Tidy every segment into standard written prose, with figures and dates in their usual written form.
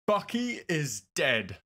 Bucky is dead.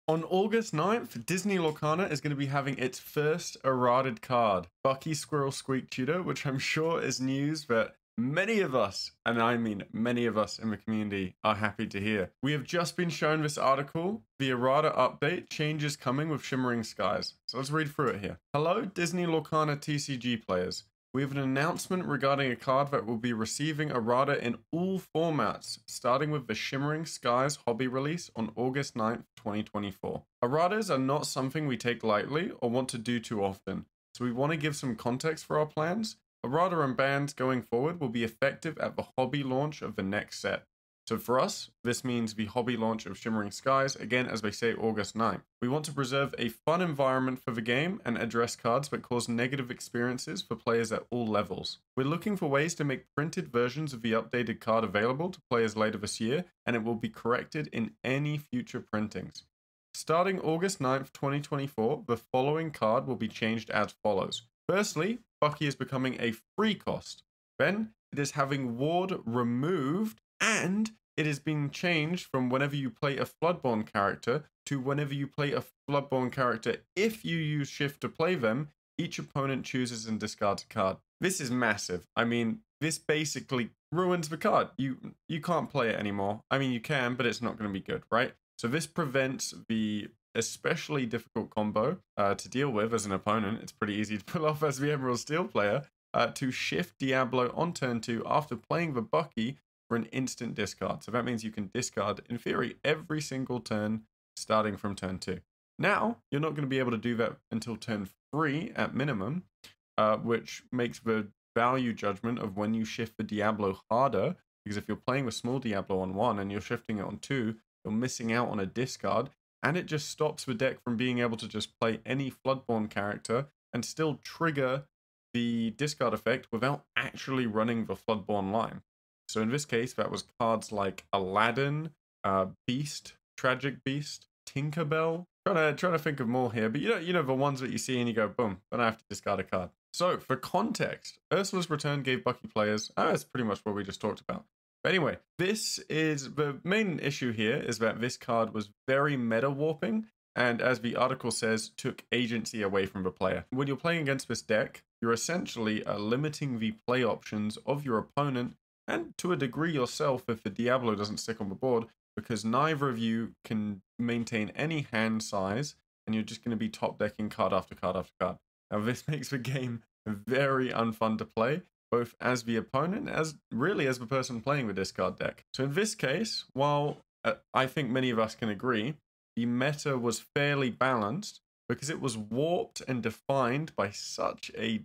On August 9th, Disney Lorcana is going to be having its first errated card, Bucky Squirrel Squeak Tutor, which I'm sure is news that many of us, and I mean many of us in the community, are happy to hear. We have just been shown this article, the Errata update, changes coming with Shimmering Skies. So let's read through it here. Hello, Disney Lorcana TCG players. We have an announcement regarding a card that will be receiving errata in all formats, starting with the Shimmering Skies hobby release on August 9th, 2024. Erratas are not something we take lightly or want to do too often, so we want to give some context for our plans. Errata and bans going forward will be effective at the hobby launch of the next set. So for us, this means the hobby launch of Shimmering Skies, again as they say August 9th. We want to preserve a fun environment for the game and address cards that cause negative experiences for players at all levels. We're looking for ways to make printed versions of the updated card available to players later this year, and it will be corrected in any future printings. Starting August 9th, 2024, the following card will be changed as follows. Firstly, Bucky is becoming a free cost. Then, it is having ward removed, and it is being changed from whenever you play a Floodborn character to whenever you play a Floodborn character. If you use Shift to play them, each opponent chooses and discards a card. This is massive. I mean, this basically ruins the card. You can't play it anymore. I mean, you can, but it's not going to be good, right? So this prevents the especially difficult combo to deal with as an opponent. It's pretty easy to pull off as the Emerald Steel player to shift Diablo on turn 2 after playing the Bucky for an instant discard. So that means you can discard, in theory, every single turn starting from turn 2. Now, you're not going to be able to do that until turn 3 at minimum, which makes the value judgment of when you shift the Diablo harder, because if you're playing with small Diablo on 1 and you're shifting it on 2, you're missing out on a discard, and it just stops the deck from being able to just play any Floodborn character and still trigger the discard effect without actually running the Floodborn line. So in this case, that was cards like Aladdin, Beast, Tragic Beast, Tinkerbell. Trying to think of more here, but you know the ones that you see and you go, boom, then I have to discard a card. So for context, Ursula's Return gave Bucky players, that's pretty much what we just talked about. But anyway, this is the main issue here is that this card was very meta warping, and as the article says, took agency away from the player. When you're playing against this deck, you're essentially limiting the play options of your opponent, and to a degree yourself if the Diablo doesn't stick on the board, because neither of you can maintain any hand size, and you're just going to be top decking card after card after card. Now this makes the game very unfun to play, both as the opponent, as really as the person playing the discard deck. So in this case, while I think many of us can agree, the meta was fairly balanced because it was warped and defined by such a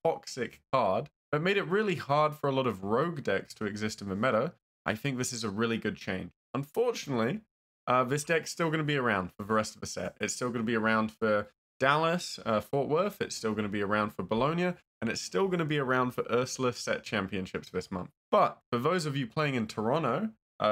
toxic card that made it really hard for a lot of rogue decks to exist in the meta. I think this is a really good change. Unfortunately, this deck's still going to be around for the rest of the set. It's still going to be around for Dallas, Fort Worth, it's still going to be around for Bologna, and it's still going to be around for Ursula Set Championships this month. But for those of you playing in Toronto,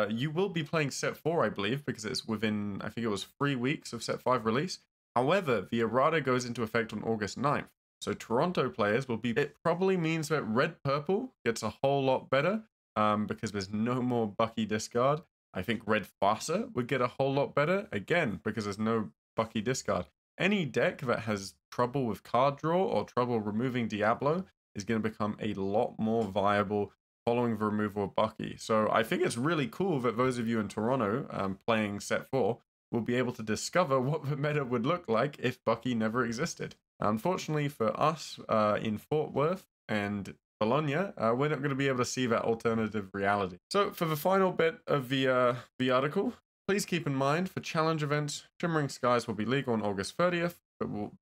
you will be playing Set 4, I believe, because it's within, I think it was 3 weeks of Set 5 release. However, the errata goes into effect on August 9th. So Toronto players will be, it probably means that Red-Purple gets a whole lot better because there's no more Bucky discard. I think Red Farsa would get a whole lot better, again, because there's no Bucky discard. Any deck that has trouble with card draw or trouble removing Diablo is going to become a lot more viable following the removal of Bucky. So I think it's really cool that those of you in Toronto playing Set 4 will be able to discover what the meta would look like if Bucky never existed. Unfortunately for us in Fort Worth and Bologna, we're not going to be able to see that alternative reality. So for the final bit of the article, please keep in mind, for challenge events, Shimmering Skies will be legal on August 30th,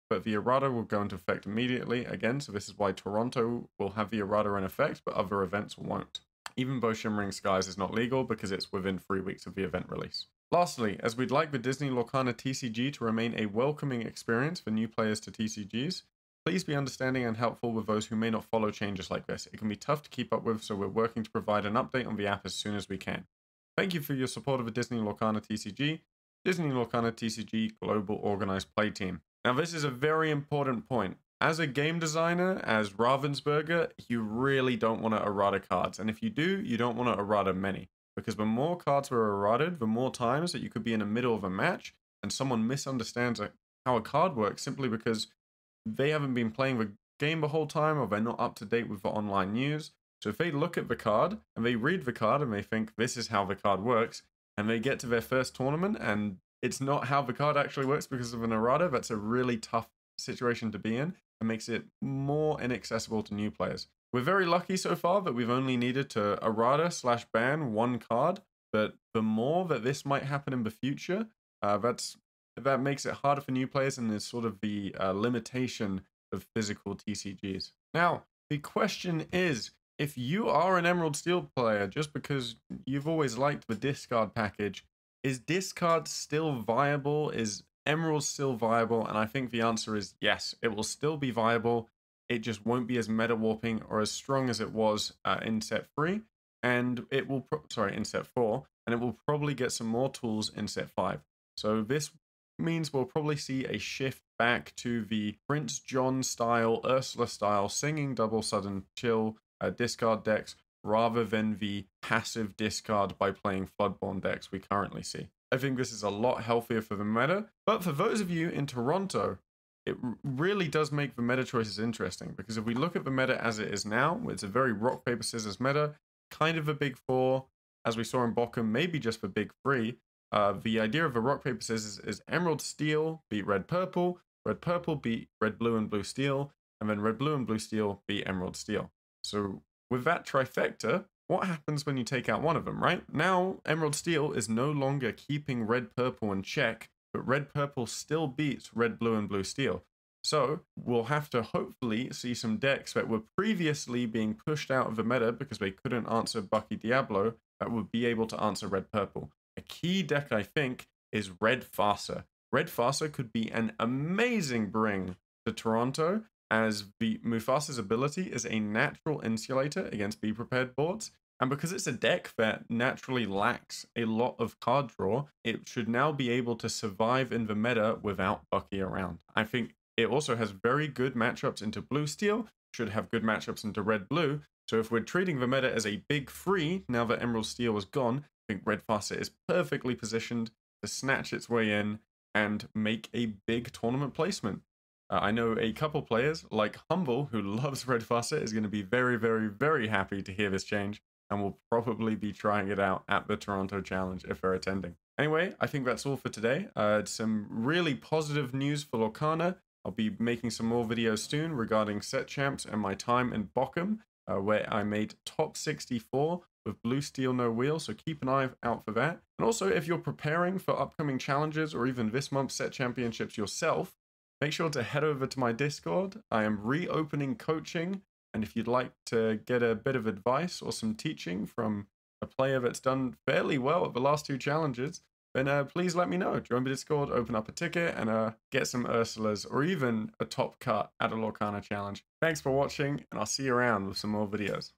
but the errata will go into effect immediately again, so this is why Toronto will have the errata in effect, but other events won't. Even though Shimmering Skies is not legal because it's within 3 weeks of the event release. Lastly, as we'd like the Disney Lorcana TCG to remain a welcoming experience for new players to TCGs, please be understanding and helpful with those who may not follow changes like this. It can be tough to keep up with, so we're working to provide an update on the app as soon as we can. Thank you for your support of the Disney Lorcana TCG, Disney Lorcana TCG Global Organized Play Team. Now this is a very important point. as a game designer, as Ravensburger, you really don't want to errata cards. And if you do, you don't want to errata many. Because the more cards were errated, the more times that you could be in the middle of a match and someone misunderstands how a card works simply because they haven't been playing the game the whole time or they're not up to date with the online news. So if they look at the card and they read the card and they think this is how the card works, and they get to their first tournament and it's not how the card actually works because of an errata, that's a really tough situation to be in and makes it more inaccessible to new players. We're very lucky so far that we've only needed to errata/ban one card, but the more that this might happen in the future, that makes it harder for new players and is sort of the limitation of physical TCGs. Now, the question is, if you are an Emerald Steel player, just because you've always liked the discard package, is discard still viable? Is Emerald still viable? And I think the answer is yes, it will still be viable. It just won't be as meta warping or as strong as it was in set 3, and it will in set 4, and it will probably get some more tools in set 5. So this means we'll probably see a shift back to the Prince John style, Ursula style, singing double sudden chill discard decks rather than the passive discard by playing Floodborn decks we currently see. I think this is a lot healthier for the meta, but for those of you in Toronto, it really does make the meta choices interesting, because if we look at the meta as it is now, it's a very rock, paper, scissors meta, kind of a big 4, as we saw in Bochum, maybe just for big 3. The idea of a rock, paper, scissors is Emerald Steel beat red, purple beat red, blue, and blue steel, and then red, blue, and blue steel beat Emerald Steel. So with that trifecta, what happens when you take out one of them, right? Now, Emerald Steel is no longer keeping red, purple in check, but red, purple still beats red, blue, and blue steel. So we'll have to hopefully see some decks that were previously being pushed out of the meta because they couldn't answer Bucky Diablo that would be able to answer red, purple. A key deck, I think, is Red Farsa. Red Farsa could be an amazing bring to Toronto, as the Mufasa's ability is a natural insulator against Be Prepared boards, and because it's a deck that naturally lacks a lot of card draw, it should now be able to survive in the meta without Bucky around. I think it also has very good matchups into blue steel, should have good matchups into red blue, so if we're treating the meta as a big 3, now that Emerald Steel is gone, I think Red Farsa is perfectly positioned to snatch its way in and make a big tournament placement. I know a couple players, like Humble, who loves Red Farsa, is going to be very, very, very happy to hear this change, and will probably be trying it out at the Toronto Challenge if they're attending. Anyway, I think that's all for today. Some really positive news for Lorcana. I'll be making some more videos soon regarding set champs and my time in Bochum, where I made top 64 with blue steel no wheel, so keep an eye out for that. And also, if you're preparing for upcoming challenges or even this month's set championships yourself, make sure to head over to my Discord. I am reopening coaching, and if you'd like to get a bit of advice or some teaching from a player that's done fairly well at the last 2 challenges, then please let me know. Join the Discord, open up a ticket, and get some Ursulas or even a top cut at a Lorcana challenge. Thanks for watching, and I'll see you around with some more videos.